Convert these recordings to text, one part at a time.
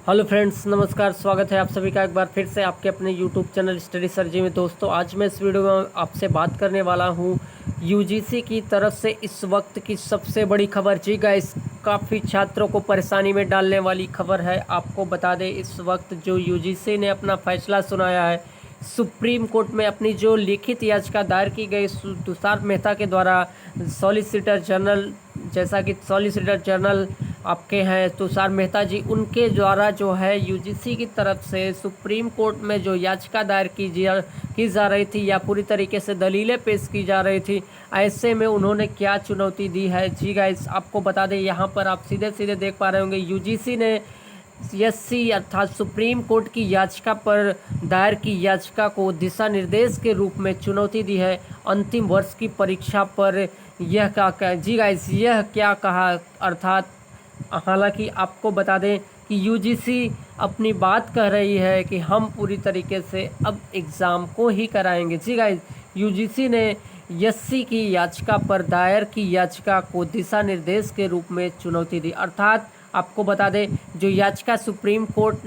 Hello friends, नमस्कार। स्वागत है आप सभी का एक बार फिर से आपके अपने यूट्यूब चैनल स्टडी सर्जी में। दोस्तों, आज मैं इस वीडियो में आपसे बात करने वाला हूं यूजीसी की तरफ से इस वक्त की सबसे बड़ी खबर। जी गाइस, काफ़ी छात्रों को परेशानी में डालने वाली खबर है। आपको बता दें, इस वक्त जो यूजीसी ने अपना फैसला सुनाया है सुप्रीम कोर्ट में, अपनी जो लिखित याचिका दायर की गई तुषार मेहता के द्वारा, सॉलिसिटर जनरल, जैसा कि सॉलिसिटर जनरल आपके हैं तुषार मेहता जी, उनके द्वारा जो है यूजीसी की तरफ से सुप्रीम कोर्ट में जो याचिका दायर की जा रही थी या पूरी तरीके से दलीलें पेश की जा रही थी, ऐसे में उन्होंने क्या चुनौती दी है। जी गाइस, आपको बता दें, यहाँ पर आप सीधे सीधे देख पा रहे होंगे, यूजीसी ने एससी अर्थात सुप्रीम कोर्ट की याचिका पर दायर की याचिका को दिशा निर्देश के रूप में चुनौती दी है। अंतिम वर्ष की परीक्षा पर यह क्या, जी गाइस, यह क्या कहा, अर्थात हालांकि आपको बता दें कि यूजीसी अपनी बात कह रही है कि हम पूरी तरीके से अब एग्ज़ाम को ही कराएंगे। जी गाइस, यूजीसी ने एससी की याचिका पर दायर की याचिका को दिशा निर्देश के रूप में चुनौती दी। अर्थात आपको बता दें, जो याचिका सुप्रीम कोर्ट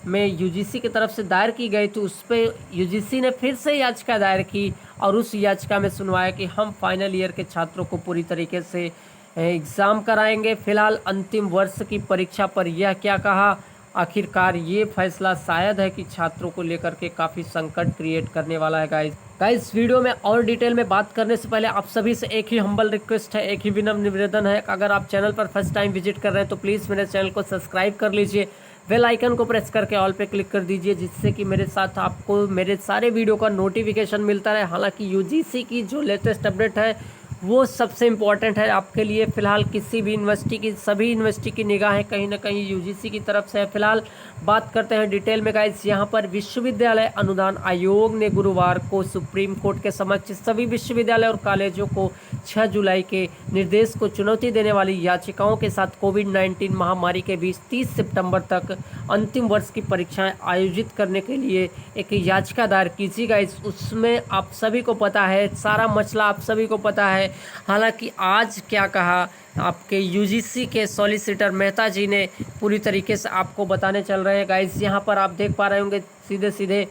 में यूजीसी की तरफ से दायर की गई थी, उस पर यूजीसी ने फिर से याचिका दायर की और उस याचिका में सुनवाया कि हम फाइनल ईयर के छात्रों को पूरी तरीके से एग्ज़ाम कराएंगे। फिलहाल अंतिम वर्ष की परीक्षा पर यह क्या कहा, आखिरकार ये फैसला शायद है कि छात्रों को लेकर के काफ़ी संकट क्रिएट करने वाला है। गाइस, वीडियो में और डिटेल में बात करने से पहले आप सभी से एक ही हम्बल रिक्वेस्ट है, एक ही विनम्र निवेदन है। अगर आप चैनल पर फर्स्ट टाइम विजिट कर रहे हैं तो प्लीज़ मेरे चैनल को सब्सक्राइब कर लीजिए, बेल आइकन को प्रेस करके ऑल पे क्लिक कर दीजिए, जिससे कि मेरे साथ आपको मेरे सारे वीडियो का नोटिफिकेशन मिलता रहे। हालांकि यूजीसी की जो लेटेस्ट अपडेट है वो सबसे इम्पॉर्टेंट है आपके लिए। फ़िलहाल किसी भी यूनिवर्सिटी की, सभी यूनिवर्सिटी की निगाहें कहीं ना कहीं यूजीसी की तरफ से है। फिलहाल बात करते हैं डिटेल में गाइस। यहाँ पर विश्वविद्यालय अनुदान आयोग ने गुरुवार को सुप्रीम कोर्ट के समक्ष सभी विश्वविद्यालय और कॉलेजों को 6 जुलाई के निर्देश को चुनौती देने वाली याचिकाओं के साथ कोविड-19 महामारी के बीच 30 सितंबर तक अंतिम वर्ष की परीक्षाएं आयोजित करने के लिए एक याचिका दायर की थी गाइस। उसमें आप सभी को पता है, सारा मसला आप सभी को पता है। हालांकि आज क्या कहा आपके यूजीसी के सॉलिसिटर मेहता जी ने, पूरी तरीके से आपको बताने चल रहे हैं गाइस। यहाँ पर आप देख पा रहे होंगे सीधे सीधे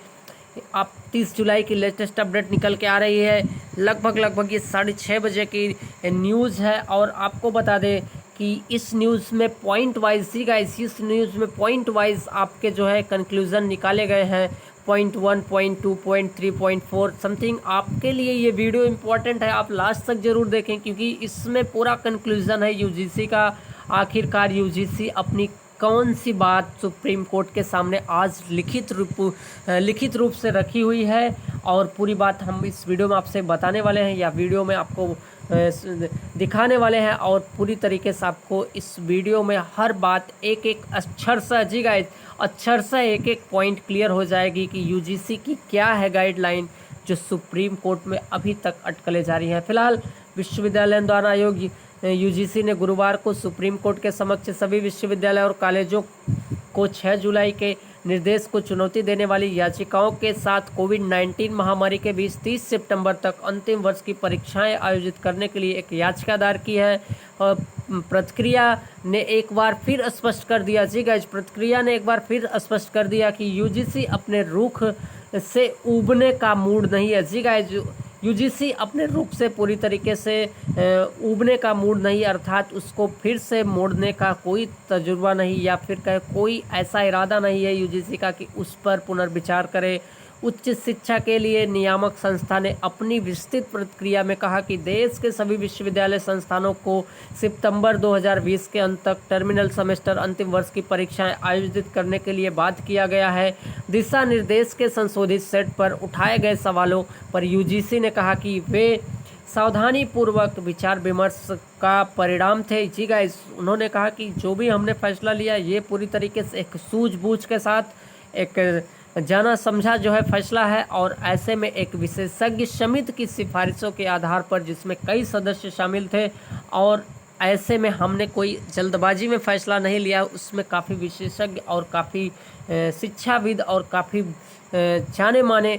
आप 30 जुलाई की लेटेस्ट अपडेट निकल के आ रही है। लगभग ये 6:30 बजे की न्यूज़ है। और आपको बता दें कि इस न्यूज़ में पॉइंट वाइज, सी गाइस, इस न्यूज़ में पॉइंट वाइज आपके जो है कंक्लूजन निकाले गए हैं। Point 1, point 2, point 3, point 4 something. आपके लिए ये वीडियो इंपॉर्टेंट है, आप लास्ट तक ज़रूर देखें, क्योंकि इसमें पूरा कंक्लूजन है यूजीसी का। आखिरकार यूजीसी अपनी कौन सी बात सुप्रीम कोर्ट के सामने आज लिखित रूप से रखी हुई है, और पूरी बात हम इस वीडियो में आपसे बताने वाले हैं, या वीडियो में आपको दिखाने वाले हैं। और पूरी तरीके से आपको इस वीडियो में हर बात एक एक अक्षर से, जी गाइस, अक्षर से एक एक पॉइंट क्लियर हो जाएगी कि यूजीसी की क्या है गाइडलाइन जो सुप्रीम कोर्ट में अभी तक अटकले जारी है। फिलहाल विश्वविद्यालय अनुदान आयोग यूजीसी ने गुरुवार को सुप्रीम कोर्ट के समक्ष सभी विश्वविद्यालय और कॉलेजों को 6 जुलाई के निर्देश को चुनौती देने वाली याचिकाओं के साथ कोविड-19 महामारी के बीच 30 सितंबर तक अंतिम वर्ष की परीक्षाएं आयोजित करने के लिए एक याचिका दायर की है। और प्रतिक्रिया ने एक बार फिर स्पष्ट कर दिया, जी गाइस, प्रतिक्रिया ने एक बार फिर स्पष्ट कर दिया कि यूजीसी अपने रुख से उबने का मूड नहीं है। जी गाइस, यूजीसी अपने रुख से पूरी तरीके से उबने का मूड नहीं, अर्थात उसको फिर से मोड़ने का कोई तजुर्बा नहीं, या फिर कहे कोई ऐसा इरादा नहीं है यूजीसी का कि उस पर पुनर्विचार करे। उच्च शिक्षा के लिए नियामक संस्था ने अपनी विस्तृत प्रतिक्रिया में कहा कि देश के सभी विश्वविद्यालय संस्थानों को सितंबर 2020 के अंत तक टर्मिनल सेमेस्टर अंतिम वर्ष की परीक्षाएं आयोजित करने के लिए बाध्य किया गया है। दिशा निर्देश के संशोधित सेट पर उठाए गए सवालों पर यूजीसी ने कहा कि वे सावधानी पूर्वक विचार विमर्श का परिणाम थे। जी गाइस, उन्होंने कहा कि जो भी हमने फैसला लिया, ये पूरी तरीके से एक सूझबूझ के साथ एक जाना समझा जो है फैसला है, और ऐसे में एक विशेषज्ञ समिति की सिफारिशों के आधार पर, जिसमें कई सदस्य शामिल थे, और ऐसे में हमने कोई जल्दबाजी में फैसला नहीं लिया। उसमें काफ़ी विशेषज्ञ और काफ़ी शिक्षाविद और काफ़ी जाने माने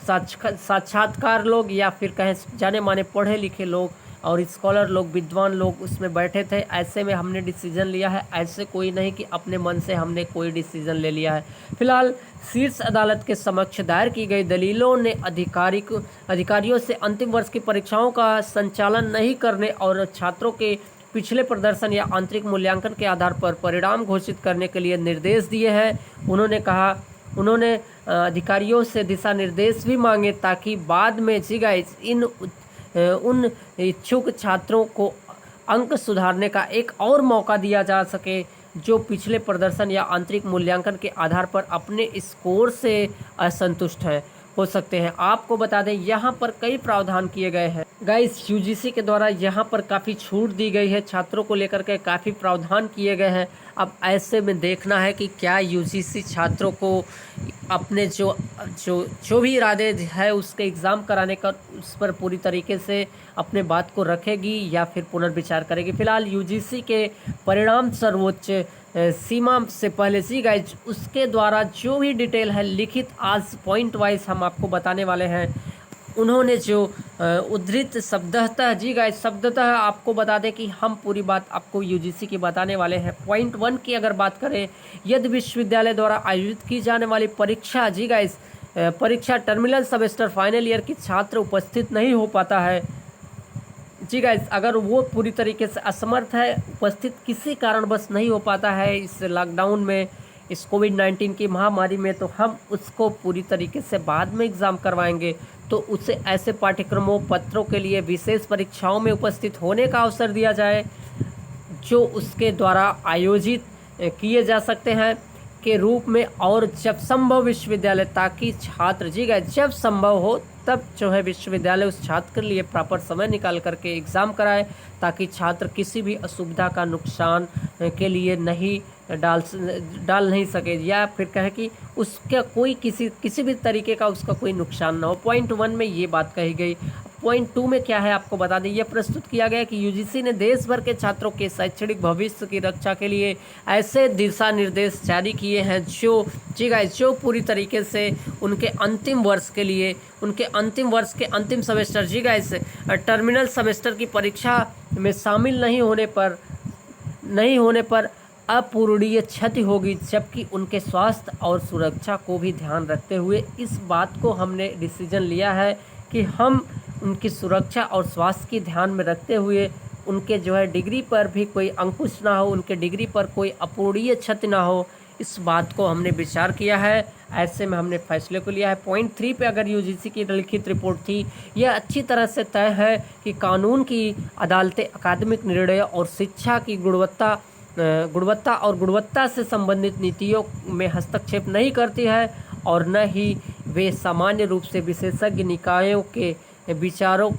साक्षात्कार लोग, या फिर कहें जाने माने पढ़े लिखे लोग और स्कॉलर लोग, विद्वान लोग उसमें बैठे थे। ऐसे में हमने डिसीजन लिया है, ऐसे कोई नहीं कि अपने मन से हमने कोई डिसीजन ले लिया है। फिलहाल शीर्ष अदालत के समक्ष दायर की गई दलीलों ने अधिकारियों से अंतिम वर्ष की परीक्षाओं का संचालन नहीं करने और छात्रों के पिछले प्रदर्शन या आंतरिक मूल्यांकन के आधार पर परिणाम घोषित करने के लिए निर्देश दिए हैं। उन्होंने अधिकारियों से दिशा निर्देश भी मांगे ताकि बाद में जी गाइस उन इच्छुक छात्रों को अंक सुधारने का एक और मौका दिया जा सके जो पिछले प्रदर्शन या आंतरिक मूल्यांकन के आधार पर अपने स्कोर से असंतुष्ट हो सकते हैं। आपको बता दें यहाँ पर कई प्रावधान किए गए हैं गाइस, यूजीसी के द्वारा यहाँ पर काफ़ी छूट दी गई है, छात्रों को लेकर के काफ़ी प्रावधान किए गए हैं। अब ऐसे में देखना है कि क्या यूजीसी छात्रों को अपने जो भी इरादे है उसके एग्ज़ाम कराने का उस पर पूरी तरीके से अपने बात को रखेगी या फिर पुनर्विचार करेगी। फिलहाल यूजीसी के परिणाम सर्वोच्च सीमा से पहले जी गाइज उसके द्वारा जो भी डिटेल है लिखित आज पॉइंट वाइज हम आपको बताने वाले हैं। उन्होंने जो उद्धृत शब्दतः जी गाइज शब्दतः आपको बता दें कि हम पूरी बात आपको यूजीसी की बताने वाले हैं। पॉइंट 1 की अगर बात करें, यदि विश्वविद्यालय द्वारा आयोजित की जाने वाली परीक्षा जी गाइज परीक्षा टर्मिनल सेमेस्टर फाइनल ईयर की छात्र उपस्थित नहीं हो पाता है जी गाइज, अगर वो पूरी तरीके से असमर्थ है, उपस्थित किसी कारणवश नहीं हो पाता है इस लॉकडाउन में, इस कोविड-19 की महामारी में, तो हम उसको पूरी तरीके से बाद में एग्ज़ाम करवाएंगे। तो उसे ऐसे पाठ्यक्रमों पत्रों के लिए विशेष परीक्षाओं में उपस्थित होने का अवसर दिया जाए जो उसके द्वारा आयोजित किए जा सकते हैं के रूप में, और जब संभव विश्वविद्यालय ताकि छात्र जी गए जब संभव हो तब जो है विश्वविद्यालय उस छात्र के लिए प्रॉपर समय निकाल करके एग्ज़ाम कराए ताकि छात्र किसी भी असुविधा का नुकसान के लिए नहीं डाल नहीं सके, या फिर कहे कि उसका कोई किसी भी तरीके का उसका कोई नुकसान ना हो। पॉइंट 1 में ये बात कही गई। पॉइंट 2 में क्या है आपको बता दें, यह प्रस्तुत किया गया कि यूजीसी ने देश भर के छात्रों के शैक्षणिक भविष्य की रक्षा के लिए ऐसे दिशा निर्देश जारी किए हैं जो पूरी तरीके से उनके अंतिम वर्ष के लिए, उनके अंतिम वर्ष के अंतिम सेमेस्टर जी गाइस टर्मिनल सेमेस्टर की परीक्षा में शामिल नहीं होने पर अपूरणीय क्षति होगी, जबकि उनके स्वास्थ्य और सुरक्षा को भी ध्यान रखते हुए इस बात को हमने डिसीजन लिया है कि हम उनकी सुरक्षा और स्वास्थ्य की ध्यान में रखते हुए उनके जो है डिग्री पर भी कोई अंकुश ना हो, उनके डिग्री पर कोई अपूरणीय क्षति ना हो, इस बात को हमने विचार किया है। ऐसे में हमने फैसले को लिया है। पॉइंट 3 पे अगर यूजीसी की लिखित रिपोर्ट थी, यह अच्छी तरह से तय है कि कानून की अदालतें अकादमिक निर्णय और शिक्षा की गुणवत्ता से संबंधित नीतियों में हस्तक्षेप नहीं करती है और न ही वे सामान्य रूप से विशेषज्ञ निकायों के विचारों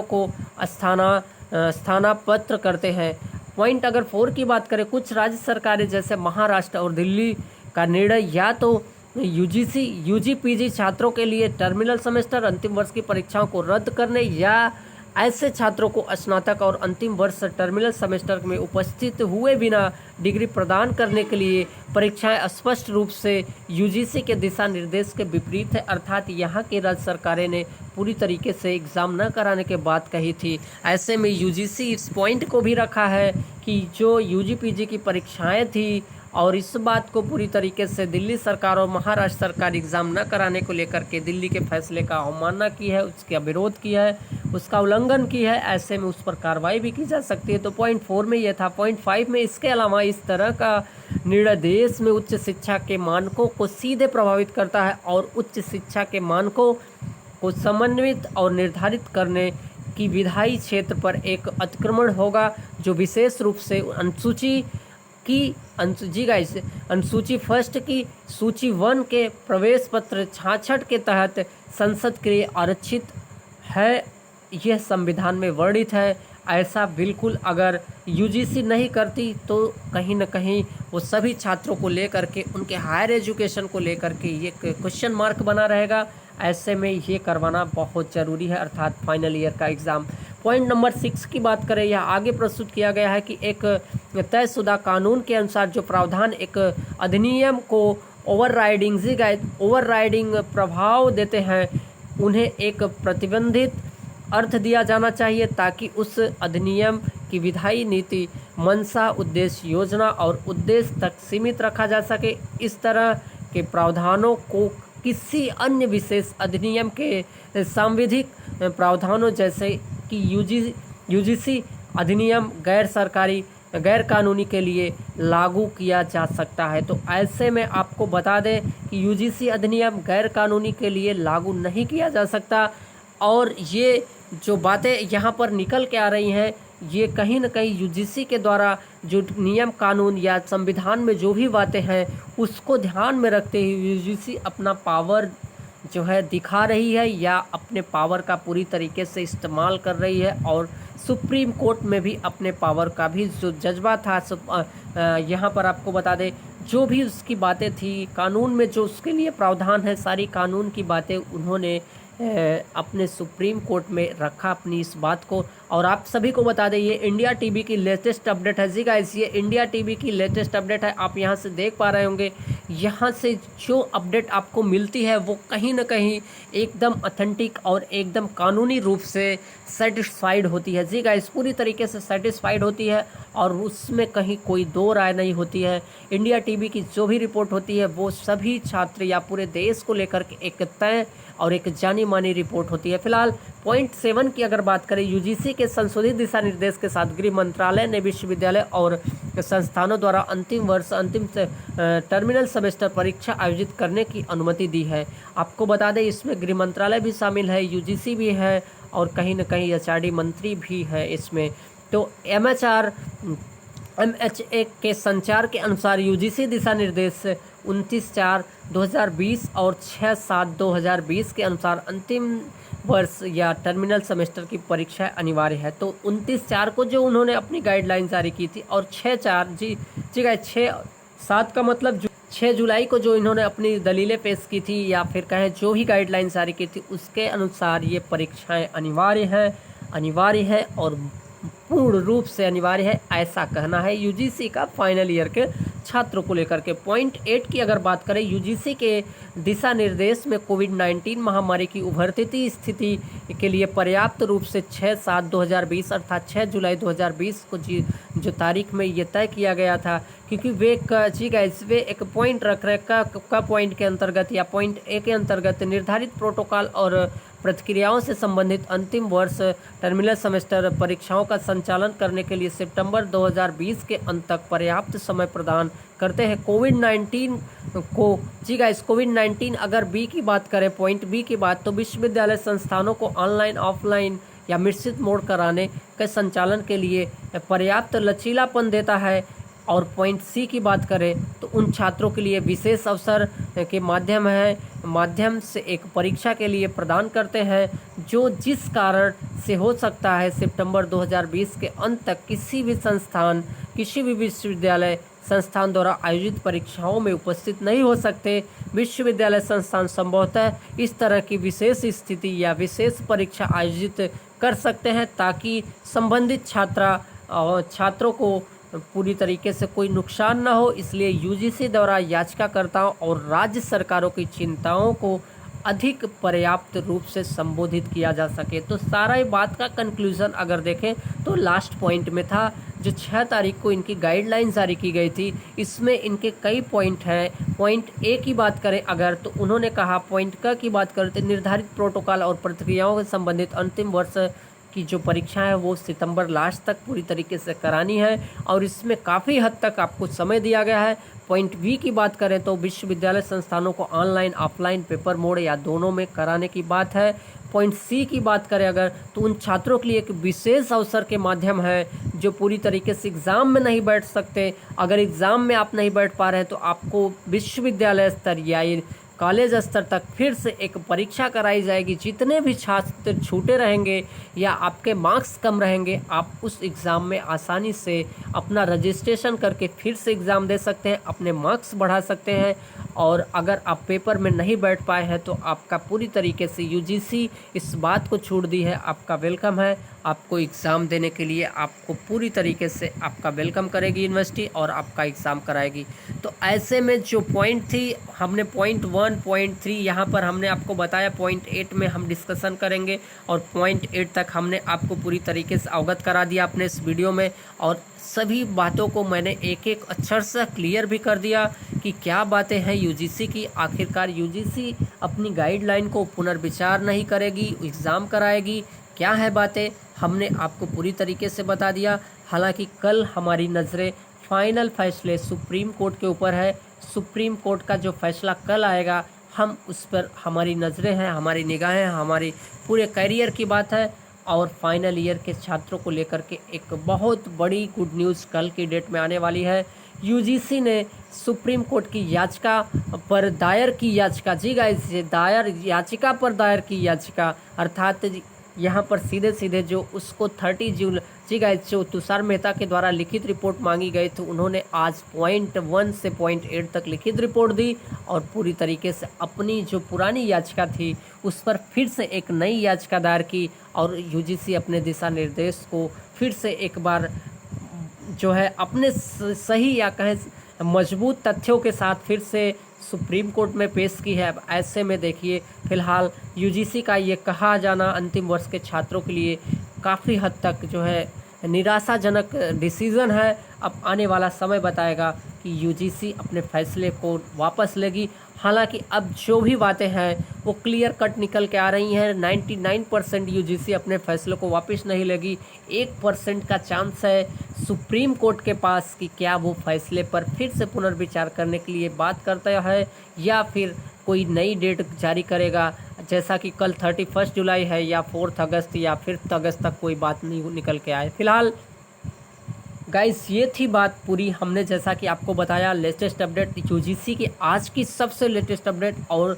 को स्थानापन्न करते हैं। पॉइंट अगर 4 की बात करें, कुछ राज्य सरकारें जैसे महाराष्ट्र और दिल्ली का निर्णय या तो यूजी-पीजी छात्रों के लिए टर्मिनल सेमेस्टर अंतिम वर्ष की परीक्षाओं को रद्द करने या ऐसे छात्रों को स्नातक और अंतिम वर्ष टर्मिनल सेमेस्टर में उपस्थित हुए बिना डिग्री प्रदान करने के लिए परीक्षाएं स्पष्ट रूप से यूजीसी के दिशा निर्देश के विपरीत है। अर्थात यहाँ की राज्य सरकारें ने पूरी तरीके से एग्ज़ाम न कराने के बात कही थी। ऐसे में यूजीसी इस पॉइंट को भी रखा है कि जो यूजी-पीजी की परीक्षाएं थी और इस बात को पूरी तरीके से दिल्ली सरकार और महाराष्ट्र सरकार एग्ज़ाम न कराने को लेकर के दिल्ली के फैसले का अवमानना की है, उसका विरोध किया है, उसका उल्लंघन की है। ऐसे में उस पर कार्रवाई भी की जा सकती है। तो पॉइंट 4 में यह था। पॉइंट 5 में इसके अलावा इस तरह का निर्णय देश में उच्च शिक्षा के मानकों को सीधे प्रभावित करता है और उच्च शिक्षा के मानकों को समन्वित और निर्धारित करने की विधायी क्षेत्र पर एक अतिक्रमण होगा जो विशेष रूप से अनुसूची फर्स्ट की सूची 1 के प्रवेश पत्र 66 के तहत संसद के लिए आरक्षित है। यह संविधान में वर्णित है। ऐसा बिल्कुल अगर यूजीसी नहीं करती तो कहीं ना कहीं वो सभी छात्रों को लेकर के, उनके हायर एजुकेशन को लेकर के ये क्वेश्चन मार्क बना रहेगा। ऐसे में ये करवाना बहुत ज़रूरी है, अर्थात फाइनल ईयर का एग्ज़ाम। पॉइंट नंबर 6 की बात करें, यह आगे प्रस्तुत किया गया है कि एक तयशुदा कानून के अनुसार जो प्रावधान एक अधिनियम को ओवरराइडिंग प्रभाव देते हैं, उन्हें एक प्रतिबंधित अर्थ दिया जाना चाहिए ताकि उस अधिनियम की विधायी नीति, मंशा, उद्देश्य, योजना और उद्देश्य तक सीमित रखा जा सके। इस तरह के प्रावधानों को किसी अन्य विशेष अधिनियम के सांविधिक प्रावधानों जैसे कि यूजीसी अधिनियम गैर कानूनी के लिए लागू किया जा सकता है। तो ऐसे में आपको बता दें कि यूजीसी अधिनियम गैर कानूनी के लिए लागू नहीं किया जा सकता। और ये जो बातें यहाँ पर निकल के आ रही हैं, ये कहीं ना कहीं यूजीसी के द्वारा जो नियम कानून या संविधान में जो भी बातें हैं उसको ध्यान में रखते हुए यूजीसी अपना पावर जो है दिखा रही है या अपने पावर का पूरी तरीके से इस्तेमाल कर रही है। और सुप्रीम कोर्ट में भी अपने पावर का भी जो जज्बा था, यहाँ पर आपको बता दें जो भी उसकी बातें थी कानून में, जो उसके लिए प्रावधान है, सारी कानून की बातें उन्होंने अपने सुप्रीम कोर्ट में रखा अपनी इस बात को। और आप सभी को बता दें ये इंडिया टीवी की लेटेस्ट अपडेट है जी गाइस, ये इंडिया टीवी की लेटेस्ट अपडेट है। आप यहाँ से देख पा रहे होंगे, यहाँ से जो अपडेट आपको मिलती है वो कहीं ना कहीं एकदम ऑथेंटिक और एकदम कानूनी रूप से सेटिस्फाइड होती है जी गाइस, पूरी तरीके से सेटिस्फाइड होती है और उसमें कहीं कोई दो राय नहीं होती है। इंडिया टीवी की जो भी रिपोर्ट होती है वो सभी छात्र या पूरे देश को लेकर के एक तय और एक जानी मानी रिपोर्ट होती है। फिलहाल पॉइंट 7 की अगर बात करें, यूजीसी के संशोधित दिशा निर्देश के साथ गृह मंत्रालय ने विश्वविद्यालय और संस्थानों द्वारा अंतिम टर्मिनल सेमेस्टर परीक्षा आयोजित करने की अनुमति दी है। आपको बता दें इसमें गृह मंत्रालय भी शामिल है, यूजीसी भी है और कहीं ना कहीं एचआरडी मंत्री भी है इसमें। तो एमएचए के संचार के अनुसार यूजीसी दिशा निर्देश 29/4/2020 और 6/7/2020 के अनुसार अंतिम वर्ष या टर्मिनल सेमेस्टर की परीक्षा अनिवार्य है। तो 29/4 को जो उन्होंने अपनी गाइडलाइन जारी की थी और 6/4 जी 6/7 का मतलब 6 जुलाई को जो इन्होंने अपनी दलीलें पेश की थी या फिर कहें जो ही गाइडलाइन जारी की थी उसके अनुसार ये परीक्षाएं अनिवार्य है और पूर्ण रूप से अनिवार्य है, ऐसा कहना है यूजीसी का फाइनल ईयर के छात्रों को लेकर के। पॉइंट 8 की अगर बात करें, यूजीसी के दिशा निर्देश में कोविड-19 महामारी की उभरती स्थिति के लिए पर्याप्त रूप से 6/7/2020 अर्थात 6 जुलाई 2020 को जो तारीख में ये तय किया गया था, क्योंकि वे एक पॉइंट रख रहे का पॉइंट के अंतर्गत या पॉइंट ए के अंतर्गत निर्धारित प्रोटोकॉल और प्रतिक्रियाओं से संबंधित अंतिम वर्ष टर्मिनल सेमेस्टर परीक्षाओं का संचालन करने के लिए सितंबर 2020 के अंत तक पर्याप्त समय प्रदान करते हैं। कोविड-19 अगर बी की बात करें, पॉइंट बी की बात, तो विश्वविद्यालय संस्थानों को ऑनलाइन, ऑफलाइन या मिश्रित मोड कराने के संचालन के लिए पर्याप्त लचीलापन देता है। और पॉइंट सी की बात करें तो उन छात्रों के लिए विशेष अवसर के माध्यम से एक परीक्षा के लिए प्रदान करते हैं जो जिस कारण से हो सकता है सितंबर 2020 के अंत तक किसी भी विश्वविद्यालय संस्थान द्वारा आयोजित परीक्षाओं में उपस्थित नहीं हो सकते। विश्वविद्यालय संस्थान संभवतः इस तरह की विशेष स्थिति या विशेष परीक्षा आयोजित कर सकते हैं ताकि संबंधित छात्रों को पूरी तरीके से कोई नुकसान न हो। इसलिए यूजीसी द्वारा याचिकाकर्ताओं और राज्य सरकारों की चिंताओं को अधिक पर्याप्त रूप से संबोधित किया जा सके। तो सारा बात का कंक्लूजन अगर देखें तो लास्ट पॉइंट में था, जो 6 तारीख को इनकी गाइडलाइन जारी की गई थी, इसमें इनके कई पॉइंट हैं। पॉइंट ए की बात करें अगर, तो उन्होंने कहा, पॉइंट क की बात करते निर्धारित प्रोटोकॉल और प्रक्रियाओं से संबंधित अंतिम वर्ष की जो परीक्षा है वो सितंबर लास्ट तक पूरी तरीके से करानी है और इसमें काफ़ी हद तक आपको समय दिया गया है। पॉइंट बी की बात करें तो विश्वविद्यालय संस्थानों को ऑनलाइन, ऑफलाइन, पेपर मोड या दोनों में कराने की बात है। पॉइंट सी की बात करें अगर, तो उन छात्रों के लिए एक विशेष अवसर के माध्यम है जो पूरी तरीके से एग्ज़ाम में नहीं बैठ सकते। अगर एग्ज़ाम में आप नहीं बैठ पा रहे हैं तो आपको विश्वविद्यालय स्तर या कॉलेज स्तर तक फिर से एक परीक्षा कराई जाएगी। जितने भी छात्र छूटे रहेंगे या आपके मार्क्स कम रहेंगे, आप उस एग्ज़ाम में आसानी से अपना रजिस्ट्रेशन करके फिर से एग्ज़ाम दे सकते हैं, अपने मार्क्स बढ़ा सकते हैं। और अगर आप पेपर में नहीं बैठ पाए हैं तो आपका पूरी तरीके से यूजीसी इस बात को छूट दी है, आपका वेलकम है। आपको एग्ज़ाम देने के लिए आपको पूरी तरीके से आपका वेलकम करेगी यूनिवर्सिटी और आपका एग्ज़ाम कराएगी। तो ऐसे में जो पॉइंट थी, हमने पॉइंट 1 पॉइंट 3 यहाँ पर हमने आपको बताया, पॉइंट 8 में हम डिस्कशन करेंगे और पॉइंट 8 तक हमने आपको पूरी तरीके से अवगत करा दिया अपने इस वीडियो में। और सभी बातों को मैंने एक एक अक्षर से क्लियर भी कर दिया कि क्या बातें हैं यूजीसी की। आखिरकार यूजीसी अपनी गाइडलाइन को पुनर्विचार नहीं करेगी, एग्ज़ाम कराएगी, क्या है बातें हमने आपको पूरी तरीके से बता दिया। हालांकि कल हमारी नज़रें फाइनल फैसले सुप्रीम कोर्ट के ऊपर है। सुप्रीम कोर्ट का जो फैसला कल आएगा, हम उस पर हमारी नज़रें हैं, हमारी निगाहें, हमारी पूरे करियर की बात है। और फाइनल ईयर के छात्रों को लेकर के एक बहुत बड़ी गुड न्यूज़ कल की डेट में आने वाली है। यूजीसी ने सुप्रीम कोर्ट की याचिका पर दायर की याचिका, जी गाइस, दायर याचिका पर दायर की याचिका, अर्थात यहाँ पर सीधे सीधे जो उसको 30 जून, जी गाइस, जो तुषार मेहता के द्वारा लिखित रिपोर्ट मांगी गई थी, उन्होंने आज पॉइंट 1 से पॉइंट 8 तक लिखित रिपोर्ट दी और पूरी तरीके से अपनी जो पुरानी याचिका थी उस पर फिर से एक नई याचिका दायर की। और यूजीसी अपने दिशा निर्देश को फिर से एक बार जो है अपने सही या कहें मजबूत तथ्यों के साथ फिर से सुप्रीम कोर्ट में पेश की है। अब ऐसे में देखिए, फिलहाल यूजीसी का ये कहा जाना अंतिम वर्ष के छात्रों के लिए काफ़ी हद तक जो है निराशाजनक डिसीज़न है। अब आने वाला समय बताएगा कि यूजीसी अपने फैसले को वापस लेगी। हालांकि अब जो भी बातें हैं वो क्लियर कट निकल के आ रही हैं। 99% यूजीसी अपने फैसले को वापस नहीं लेगी। 1% का चांस है सुप्रीम कोर्ट के पास कि क्या वो फैसले पर फिर से पुनर्विचार करने के लिए बात करता है या फिर कोई नई डेट जारी करेगा, जैसा कि कल 31 जुलाई है या 4 अगस्त या 5 अगस्त तक कोई बात नहीं निकल के आए। फिलहाल गाइस, ये थी बात पूरी। हमने जैसा कि आपको बताया लेटेस्ट अपडेट, यूजीसी की आज की सबसे लेटेस्ट अपडेट और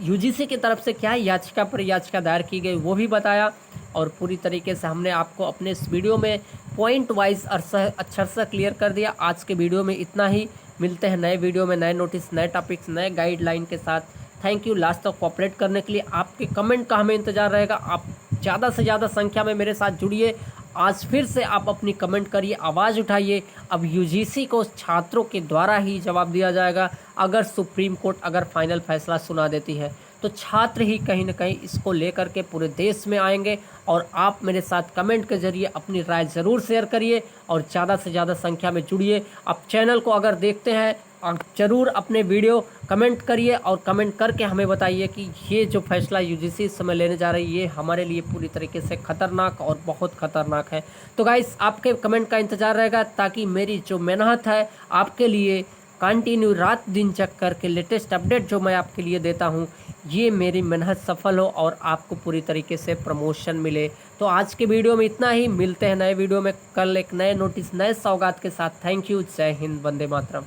यूजीसी की तरफ से क्या याचिका पर याचिका दायर की गई वो भी बताया। और पूरी तरीके से हमने आपको अपने इस वीडियो में पॉइंट वाइज अक्षर से क्लियर कर दिया। आज के वीडियो में इतना ही। मिलते हैं नए वीडियो में, नए नोटिस, नए टॉपिक्स, नए गाइडलाइन के साथ। थैंक यू लास्ट तक कोऑपरेट करने के लिए। आपके कमेंट का हमें इंतज़ार रहेगा। आप ज़्यादा से ज़्यादा संख्या में मेरे साथ जुड़िए। आज फिर से आप अपनी कमेंट करिए, आवाज़ उठाइए। अब यूजीसी को छात्रों के द्वारा ही जवाब दिया जाएगा। अगर सुप्रीम कोर्ट अगर फाइनल फैसला सुना देती है तो छात्र ही कहीं ना कहीं इसको लेकर के पूरे देश में आएंगे। और आप मेरे साथ कमेंट के जरिए अपनी राय ज़रूर शेयर करिए और ज़्यादा से ज़्यादा संख्या में जुड़िए। आप चैनल को अगर देखते हैं और ज़रूर अपने वीडियो कमेंट करिए और कमेंट करके हमें बताइए कि ये जो फैसला यूजीसी इस समय लेने जा रही है ये हमारे लिए पूरी तरीके से ख़तरनाक और बहुत ख़तरनाक है। तो गाइस, आपके कमेंट का इंतज़ार रहेगा ताकि मेरी जो मेहनत है आपके लिए कंटिन्यू रात दिन चेक करके लेटेस्ट अपडेट जो मैं आपके लिए देता हूँ, ये मेरी मेहनत सफल हो और आपको पूरी तरीके से प्रमोशन मिले। तो आज के वीडियो में इतना ही। मिलते हैं नए वीडियो में कल एक नए नोटिस, नए सौगात के साथ। Thank you. जय हिंद, वंदे मातरम।